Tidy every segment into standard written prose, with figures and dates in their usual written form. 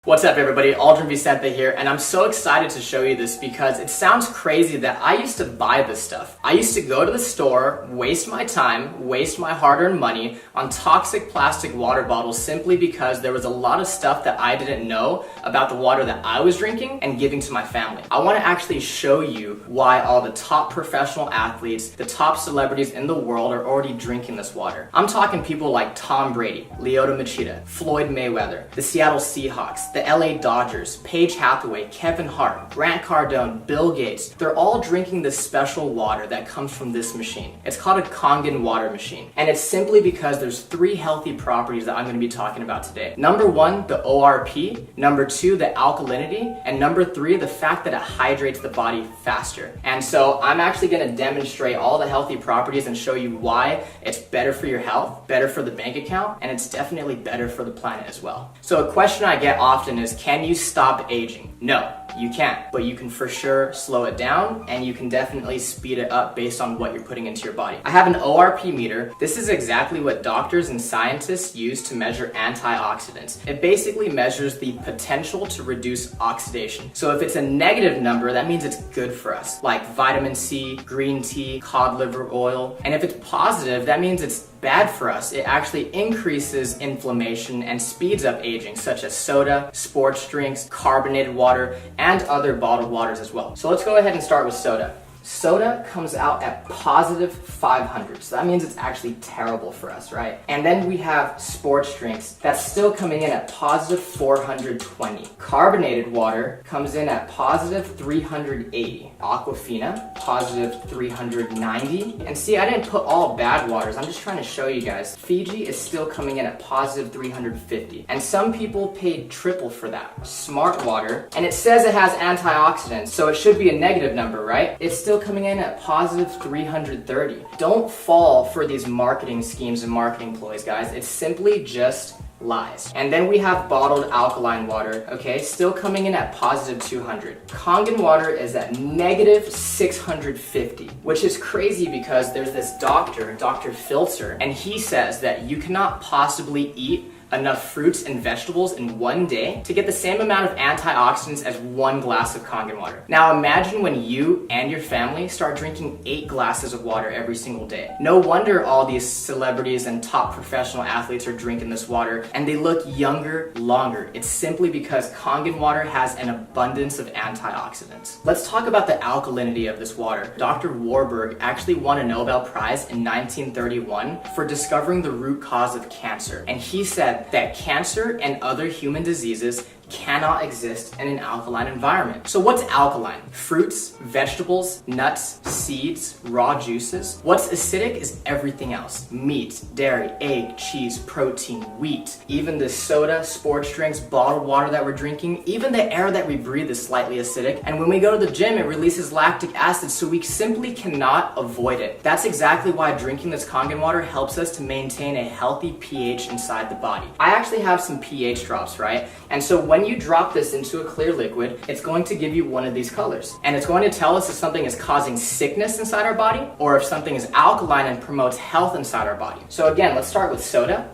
What's up everybody, Aldrin V here, and I'm so excited to show you this because it sounds crazy that I used to buy this stuff. I used to go to the store, waste my time, waste my hard-earned money on toxic plastic water bottles simply because there was a lot of stuff that I didn't know about the water that I was drinking and giving to my family. I want to actually show you why all the top professional athletes, the top celebrities in the world are already drinking this water. I'm talking people like Tom Brady, Lyoto Machida, Floyd Mayweather, the Seattle Seahawks, the LA Dodgers, Paige Hathaway, Kevin Hart, Grant Cardone, Bill Gates. They're all drinking this special water that comes from this machine. It's called a Kangen Water machine. And it's simply because there's 3 healthy properties that I'm going to be talking about today. Number 1, the ORP. Number 2, the alkalinity. And number 3, the fact that it hydrates the body faster. And so I'm actually going to demonstrate all the healthy properties and show you why it's better for your health, better for the bank account, and it's definitely better for the planet as well. So a question I get often is, can you stop aging? No, you can't, but you can for sure slow it down and you can definitely speed it up based on what you're putting into your body. I have an ORP meter. This is exactly what doctors and scientists use to measure antioxidants. It basically measures the potential to reduce oxidation. So if it's a negative number, that means it's good for us, like vitamin C, green tea, cod liver oil. And if it's positive, that means it's bad for us. It actually increases inflammation and speeds up aging, such as soda, sports drinks, carbonated water, and other bottled waters as well. So let's go ahead and start with soda. Soda comes out at positive 500, so that means it's actually terrible for us, right? And then we have sports drinks that's still coming in at positive 420. Carbonated water comes in at positive 380. Aquafina, positive 390. And see, I didn't put all bad waters, I'm just trying to show you guys. Fiji is still coming in at positive 350. And some people paid triple for that. Smart water, and it says it has antioxidants, so it should be a negative number, right? It's still coming in at positive 330. Don't fall for these marketing schemes and marketing ploys, guys. It's simply just lies. And then we have bottled alkaline water, okay, still coming in at positive 200. Kangen water is at negative 650, which is crazy because there's this doctor, Dr. Filter, and he says that you cannot possibly eat enough fruits and vegetables in one day to get the same amount of antioxidants as 1 glass of Kangen water. Now imagine when you and your family start drinking 8 glasses of water every single day. No wonder all these celebrities and top professional athletes are drinking this water and they look younger longer. It's simply because Kangen water has an abundance of antioxidants. Let's talk about the alkalinity of this water. Dr. Warburg actually won a Nobel Prize in 1931 for discovering the root cause of cancer, and he said that cancer and other human diseases cannot exist in an alkaline environment. So what's alkaline? Fruits, vegetables, nuts, seeds, raw juices. What's acidic is everything else. Meat, dairy, egg, cheese, protein, wheat. Even the soda, sports drinks, bottled water that we're drinking, even the air that we breathe is slightly acidic. And when we go to the gym, it releases lactic acid, so we simply cannot avoid it. That's exactly why drinking this Kangen water helps us to maintain a healthy pH inside the body. I actually have some pH drops, right? And so when you drop this into a clear liquid, it's going to give you one of these colors. And it's going to tell us if something is causing sickness inside our body or if something is alkaline and promotes health inside our body. So again, let's start with soda,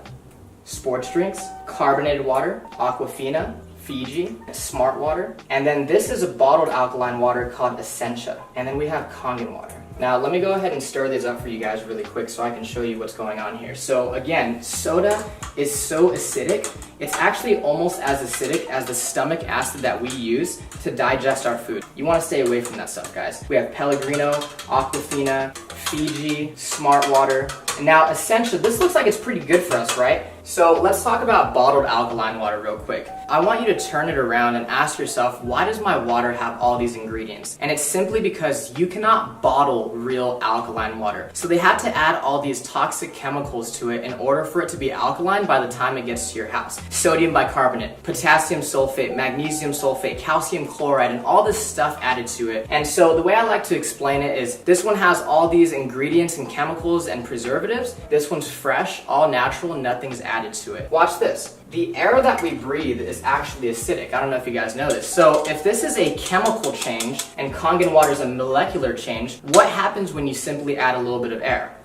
sports drinks, carbonated water, Aquafina, Fiji, Smart water. And then this is a bottled alkaline water called Essentia. And then we have Kangen water. Now let me go ahead and stir these up for you guys really quick so I can show you what's going on here. So again, soda is so acidic, it's actually almost as acidic as the stomach acid that we use to digest our food. You want to stay away from that stuff, guys. We have Pellegrino, Aquafina, Fiji, Smart water, and now Essentia. This looks like it's pretty good for us, right? So let's talk about bottled alkaline water real quick. I want you to turn it around and ask yourself, why does my water have all these ingredients? And it's simply because you cannot bottle real alkaline water. So they had to add all these toxic chemicals to it in order for it to be alkaline by the time it gets to your house. Sodium bicarbonate, potassium sulfate, magnesium sulfate, calcium chloride, and all this stuff added to it. And so the way I like to explain it is this one has all these ingredients and chemicals and preservatives. This one's fresh, all natural, and nothing's added to it. Watch this. The air that we breathe is actually acidic. I don't know if you guys know this. So if this is a chemical change and Kangen water is a molecular change, what happens when you simply add a little bit of air?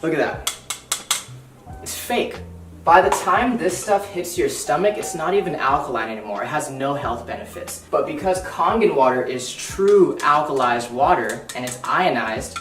Look at that. It's fake. By the time this stuff hits your stomach, it's not even alkaline anymore. It has no health benefits. But because Kangen water is true alkalized water and it's ionized,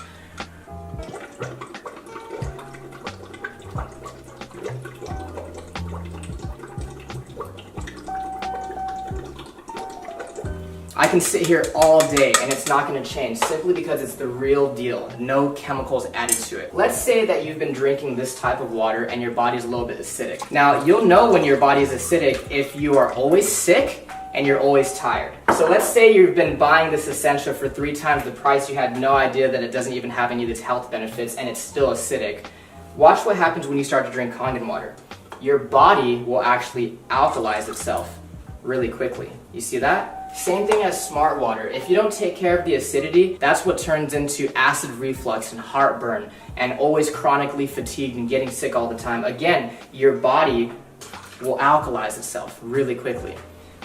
I can sit here all day and it's not going to change simply because it's the real deal. No chemicals added to it. Let's say that you've been drinking this type of water and your body's a little bit acidic. Now, you'll know when your body is acidic if you are always sick and you're always tired. So let's say you've been buying this Essentia for 3 times the price. You had no idea that it doesn't even have any of these health benefits and it's still acidic. Watch what happens when you start to drink Kangen water. Your body will actually alkalize itself really quickly. You see that? Same thing as smart water. If you don't take care of the acidity, that's what turns into acid reflux and heartburn and always chronically fatigued and getting sick all the time. Again, your body will alkalize itself really quickly.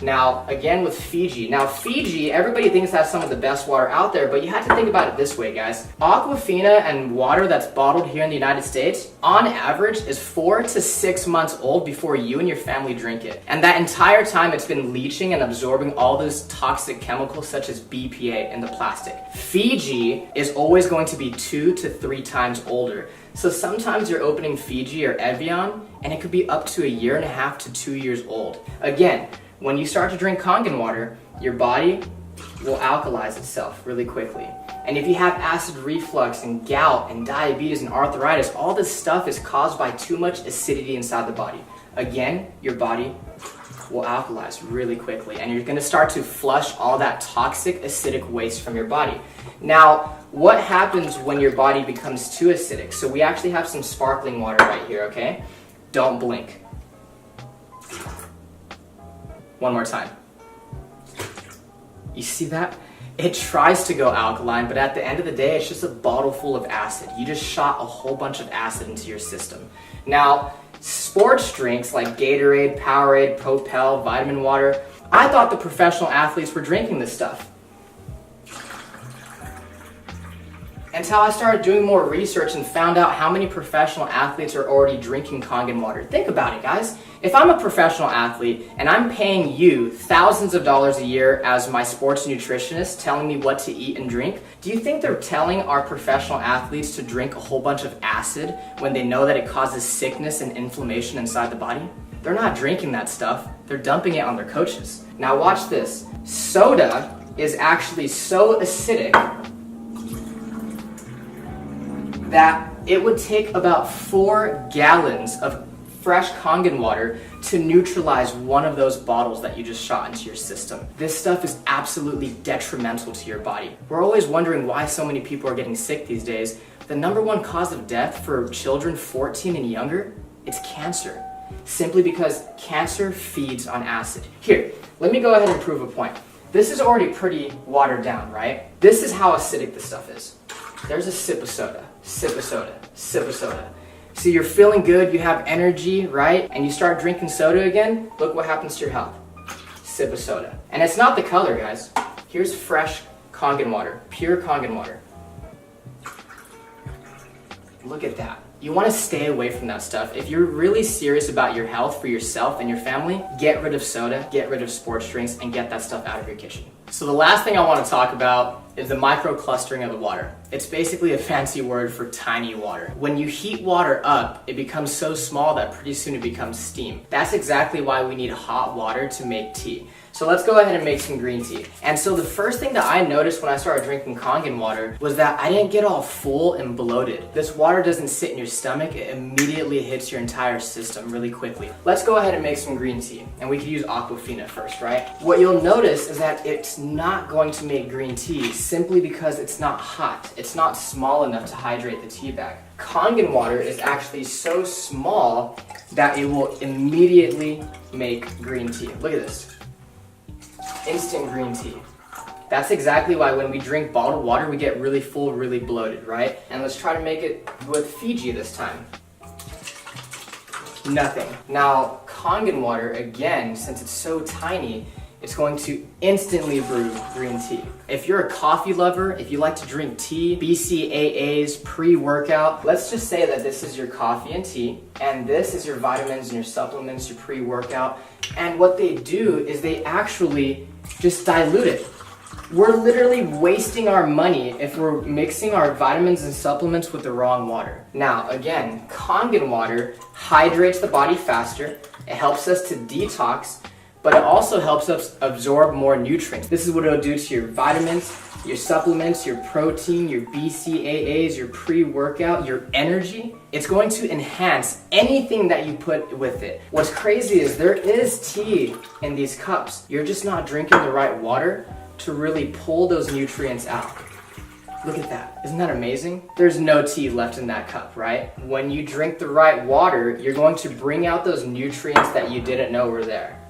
Now, again with Fiji. Now, Fiji, everybody thinks that's some of the best water out there, but you have to think about it this way, guys. Aquafina and water that's bottled here in the United States, on average, is 4 to 6 months old before you and your family drink it. And that entire time, it's been leaching and absorbing all those toxic chemicals such as BPA in the plastic. Fiji is always going to be 2 to 3 times older. So sometimes you're opening Fiji or Evian, and it could be up to 1.5 to 2 years old. Again, when you start to drink Kangen water, your body will alkalize itself really quickly. And if you have acid reflux and gout and diabetes and arthritis, all this stuff is caused by too much acidity inside the body. Again, your body will alkalize really quickly and you're going to start to flush all that toxic acidic waste from your body. Now, what happens when your body becomes too acidic? So we actually have some sparkling water right here, okay? Don't blink. One more time. You see that? It tries to go alkaline, but at the end of the day, it's just a bottle full of acid. You just shot a whole bunch of acid into your system. Now, sports drinks like Gatorade, Powerade, Propel, vitamin water, I thought the professional athletes were drinking this stuff. Until I started doing more research and found out how many professional athletes are already drinking Kangen water. Think about it, guys. If I'm a professional athlete and I'm paying you thousands of dollars a year as my sports nutritionist telling me what to eat and drink, do you think they're telling our professional athletes to drink a whole bunch of acid when they know that it causes sickness and inflammation inside the body? They're not drinking that stuff. They're dumping it on their coaches. Now watch this. Soda is actually so acidic that it would take about 4 gallons of fresh Kangen water to neutralize one of those bottles that you just shot into your system. This stuff is absolutely detrimental to your body. We're always wondering why so many people are getting sick these days. The #1 cause of death for children 14 and younger, it's cancer. Simply because cancer feeds on acid. Here, let me go ahead and prove a point. This is already pretty watered down, right? This is how acidic this stuff is. There's a sip of soda, sip of soda, sip of soda. So you're feeling good, you have energy, right? And you start drinking soda again, look what happens to your health. Sip of soda. And it's not the color, guys. Here's fresh Kangen water, pure Kangen water. Look at that. You want to stay away from that stuff. If you're really serious about your health for yourself and your family, get rid of soda, get rid of sports drinks, and get that stuff out of your kitchen. So the last thing I want to talk about is the microclustering of the water. It's basically a fancy word for tiny water. When you heat water up, it becomes so small that pretty soon it becomes steam. That's exactly why we need hot water to make tea. So let's go ahead and make some green tea. And so the first thing that I noticed when I started drinking Kangen water was that I didn't get all full and bloated. This water doesn't sit in your stomach, it immediately hits your entire system really quickly. Let's go ahead and make some green tea. And we could use Aquafina first, right? What you'll notice is that it's not going to make green tea simply because it's not hot. It's not small enough to hydrate the tea bag. Kangen water is actually so small that it will immediately make green tea. Look at this. Instant green tea. That's exactly why when we drink bottled water, we get really full, really bloated, right? And let's try to make it with Fiji this time. Nothing. Now, Kangen water, again, since it's so tiny, it's going to instantly brew green tea. If you're a coffee lover, if you like to drink tea, BCAAs, pre-workout, let's just say that this is your coffee and tea, and this is your vitamins and your supplements, your pre-workout, and what they do is they actually just dilute it. We're literally wasting our money if we're mixing our vitamins and supplements with the wrong water. Now, again, Kangen water hydrates the body faster, it helps us to detox, but it also helps us absorb more nutrients. This is what it'll do to your vitamins, your supplements, your protein, your BCAAs, your pre-workout, your energy. It's going to enhance anything that you put with it. What's crazy is there is tea in these cups. You're just not drinking the right water to really pull those nutrients out. Look at that. Isn't that amazing? There's no tea left in that cup, right? When you drink the right water, you're going to bring out those nutrients that you didn't know were there.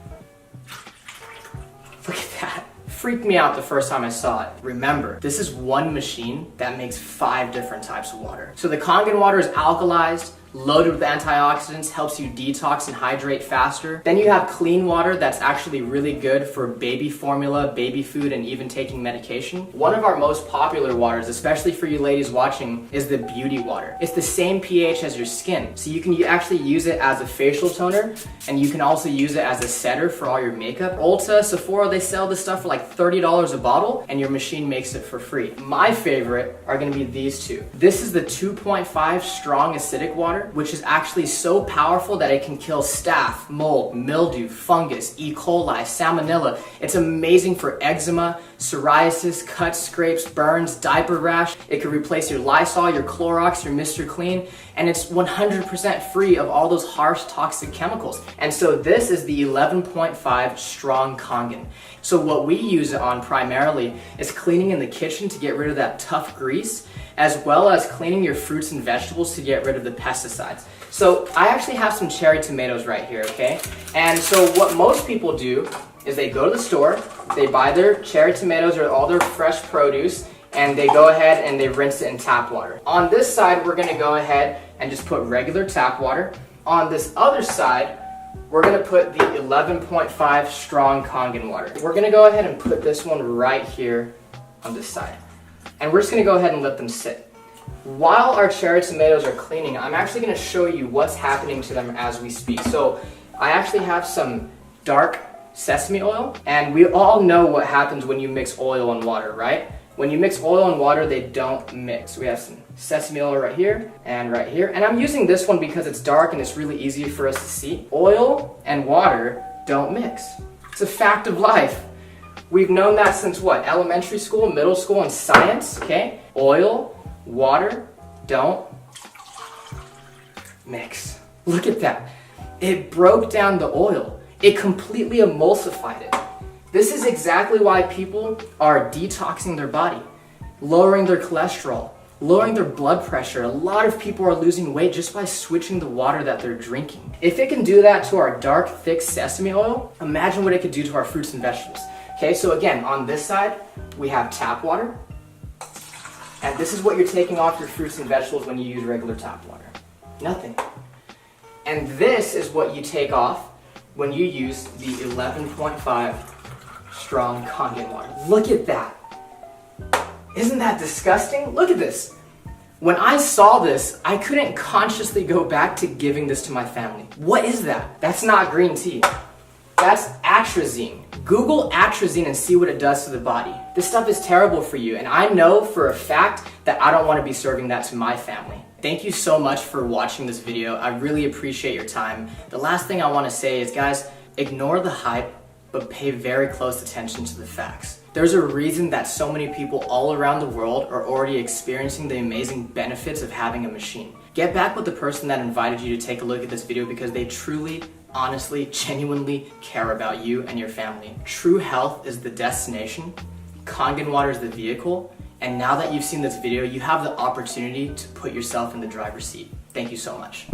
Look at that. Freaked me out the first time I saw it. Remember, this is one machine that makes 5 different types of water. So the Kangen water is alkalized, loaded with antioxidants, helps you detox and hydrate faster. Then you have clean water that's actually really good for baby formula, baby food, and even taking medication. One of our most popular waters, especially for you ladies watching, is the beauty water. It's the same pH as your skin, so you can actually use it as a facial toner, and you can also use it as a setter for all your makeup. Ulta, Sephora, they sell this stuff for like $30 a bottle, and your machine makes it for free. My favorite are gonna be these two. This is the 2.5 strong acidic water, which is actually so powerful that it can kill staph, mold, mildew, fungus, E. coli, salmonella. It's amazing for eczema, psoriasis, cuts, scrapes, burns, diaper rash. It can replace your Lysol, your Clorox, your Mr. Clean, and it's 100% free of all those harsh toxic chemicals. And so this is the 11.5 strong Kangen. So what we use it on primarily is cleaning in the kitchen to get rid of that tough grease, as well as cleaning your fruits and vegetables to get rid of the pesticides. So I actually have some cherry tomatoes right here, okay? And so what most people do is they go to the store, they buy their cherry tomatoes or all their fresh produce, and they go ahead and they rinse it in tap water. On this side, we're gonna go ahead and just put regular tap water. On this other side, we're gonna put the 11.5 strong Kangen water. We're gonna go ahead and put this one right here on this side. And we're just gonna go ahead and let them sit. While our cherry tomatoes are cleaning, I'm actually gonna show you what's happening to them as we speak. So I actually have some dark sesame oil, and we all know what happens when you mix oil and water, right? When you mix oil and water, they don't mix. We have some sesame oil right here, and I'm using this one because it's dark and it's really easy for us to see. Oil and water don't mix. It's a fact of life. We've known that since what? Elementary school, middle school, and science, okay? Oil, water, don't mix. Look at that. It broke down the oil. It completely emulsified it. This is exactly why people are detoxing their body, lowering their cholesterol, lowering their blood pressure. A lot of people are losing weight just by switching the water that they're drinking. If it can do that to our dark, thick sesame oil, imagine what it could do to our fruits and vegetables. Okay, so again, on this side, we have tap water. And this is what you're taking off your fruits and vegetables when you use regular tap water. Nothing. And this is what you take off when you use the 11.5 strong Kangen water. Look at that. Isn't that disgusting? Look at this. When I saw this, I couldn't consciously go back to giving this to my family. What is that? That's not green tea. That's atrazine. Google atrazine and see what it does to the body. This stuff is terrible for you, and I know for a fact that I don't want to be serving that to my family. Thank you so much for watching this video. I really appreciate your time. The last thing I want to say is, guys, ignore the hype, but pay very close attention to the facts. There's a reason that so many people all around the world are already experiencing the amazing benefits of having a machine. Get back with the person that invited you to take a look at this video because they truly, honestly, genuinely care about you and your family. True health is the destination, Kangen water is the vehicle, and now that you've seen this video, you have the opportunity to put yourself in the driver's seat. Thank you so much.